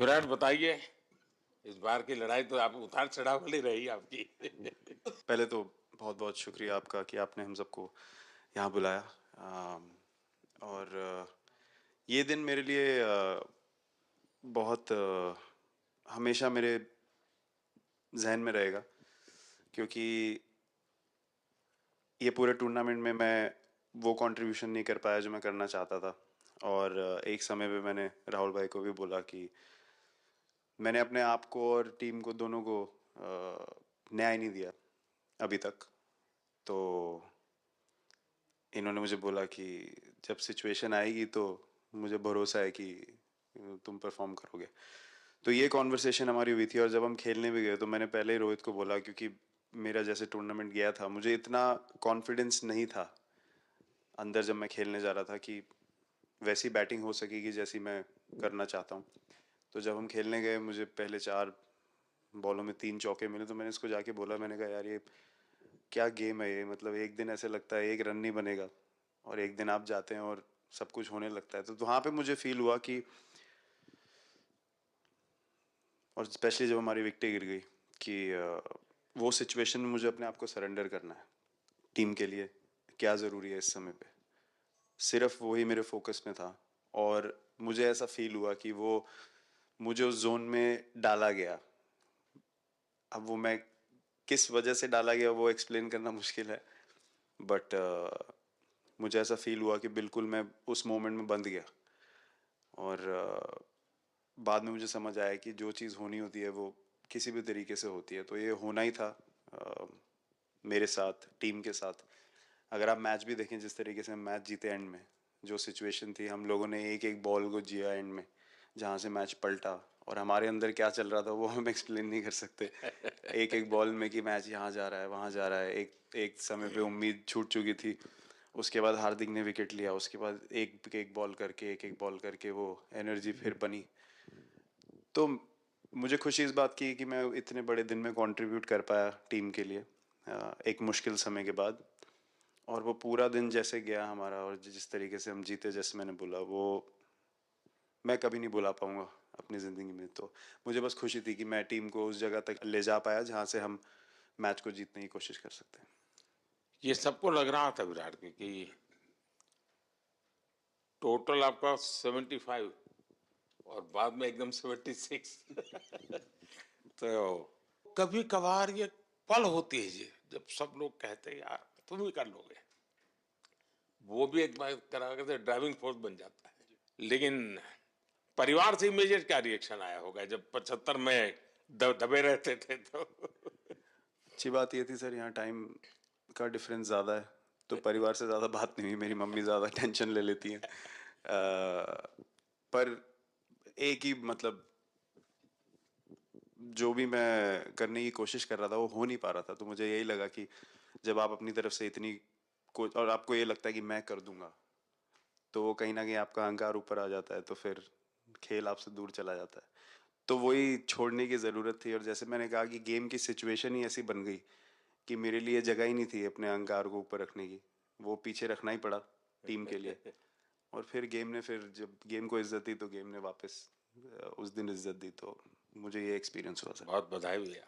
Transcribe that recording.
विराट बताइए, इस बार की लड़ाई तो आप उतार चढ़ाव वाली रही आपकी। पहले तो बहुत बहुत शुक्रिया आपका कि आपने हम सबको यहाँ बुलाया। और ये दिन मेरे लिए बहुत हमेशा मेरे जहन में रहेगा, क्योंकि ये पूरे टूर्नामेंट में मैं वो कंट्रीब्यूशन नहीं कर पाया जो मैं करना चाहता था। और एक समय पे मैंने राहुल भाई को भी बोला कि मैंने अपने आप को और टीम को दोनों को न्याय नहीं दिया अभी तक। तो इन्होंने मुझे बोला कि जब सिचुएशन आएगी तो मुझे भरोसा है कि तुम परफॉर्म करोगे। तो ये कॉन्वर्सेशन हमारी हुई थी, और जब हम खेलने भी गए तो मैंने पहले ही रोहित को बोला, क्योंकि मेरा जैसे टूर्नामेंट गया था मुझे इतना कॉन्फिडेंस नहीं था अंदर जब मैं खेलने जा रहा था कि वैसी बैटिंग हो सकेगी जैसी मैं करना चाहता हूँ। तो जब हम खेलने गए मुझे पहले 4 बॉलों में 3 चौके मिले, तो मैंने इसको जाके बोला, मैंने कहा यार ये क्या गेम है ये, मतलब एक दिन ऐसे लगता है एक रन नहीं बनेगा और एक दिन आप जाते हैं और सब कुछ होने लगता है। तो वहाँ पे मुझे फील हुआ कि, और स्पेशली जब हमारी विकेटें गिर गई, कि वो सिचुएशन में मुझे अपने आप को सरेंडर करना है। टीम के लिए क्या ज़रूरी है इस समय पे, सिर्फ वही मेरे फोकस में था। और मुझे ऐसा फील हुआ कि वो मुझे उस जोन में डाला गया। अब वो मैं किस वजह से डाला गया वो एक्सप्लेन करना मुश्किल है, बट मुझे ऐसा फील हुआ कि बिल्कुल मैं उस मोमेंट में बंध गया। और बाद में मुझे समझ आया कि जो चीज़ होनी होती है वो किसी भी तरीके से होती है, तो ये होना ही था मेरे साथ, टीम के साथ। अगर आप मैच भी देखें, जिस तरीके से हम मैच जीते एंड में, जो सिचुएशन थी, हम लोगों ने एक एक बॉल को जिया एंड में, जहाँ से मैच पलटा, और हमारे अंदर क्या चल रहा था वो हम एक्सप्लेन नहीं कर सकते। एक एक बॉल में कि मैच यहाँ जा रहा है वहाँ जा रहा है, एक एक समय पे उम्मीद छूट चुकी थी। उसके बाद हार्दिक ने विकेट लिया, उसके बाद एक एक बॉल करके एक एक बॉल करके वो एनर्जी फिर बनी। तो मुझे खुशी इस बात की कि मैं इतने बड़े दिन में कंट्रीब्यूट कर पाया टीम के लिए, एक मुश्किल समय के बाद। और वो पूरा दिन जैसे गया हमारा, और जिस तरीके से हम जीते, जैसे मैंने बोला, वो मैं कभी नहीं भुला पाऊंगा अपनी ज़िंदगी में। तो मुझे बस खुशी थी कि मैं टीम को उस जगह तक ले जा पाया जहाँ से हम मैच को जीतने की कोशिश कर सकते हैं। ये सबको लग रहा था विराट की कि टोटल आपका 75 और बाद में एकदम 76। तो कभी कभार ये पल होती है ये, जब सब लोग कहते हैं यार तुम ही कर लोगे, वो भी एक बार करा के ड्राइविंग फोर्स बन जाता है। लेकिन परिवार से इमीडिएट क्या रिएक्शन आया होगा जब 75 में दबे रहते थे तो? अच्छी बात ये थी सर, यहाँ टाइम का डिफरेंस ज़्यादा है, तो परिवार से ज़्यादा बात नहीं हुई। मेरी मम्मी ज़्यादा टेंशन ले लेती हैं। पर एक ही मतलब, जो भी मैं करने की कोशिश कर रहा था वो हो नहीं पा रहा था। तो मुझे यही लगा कि जब आप अपनी तरफ से इतनी और आपको ये लगता है कि मैं कर दूंगा, तो वो कहीं ना कहीं आपका अहंकार ऊपर आ जाता है, तो फिर खेल आपसे दूर चला जाता है। तो वही छोड़ने की ज़रूरत थी। और जैसे मैंने कहा कि गेम की सिचुएशन ही ऐसी बन गई कि मेरे लिए जगह ही नहीं थी अपने अहंकार को ऊपर रखने की, वो पीछे रखना ही पड़ा टीम के लिए। और फिर गेम ने, फिर जब गेम को इज्जत दी तो गेम ने वापस उस दिन इज्जत दी। तो मुझे ये एक्सपीरियंस हुआ सर। बहुत बधाई भैया।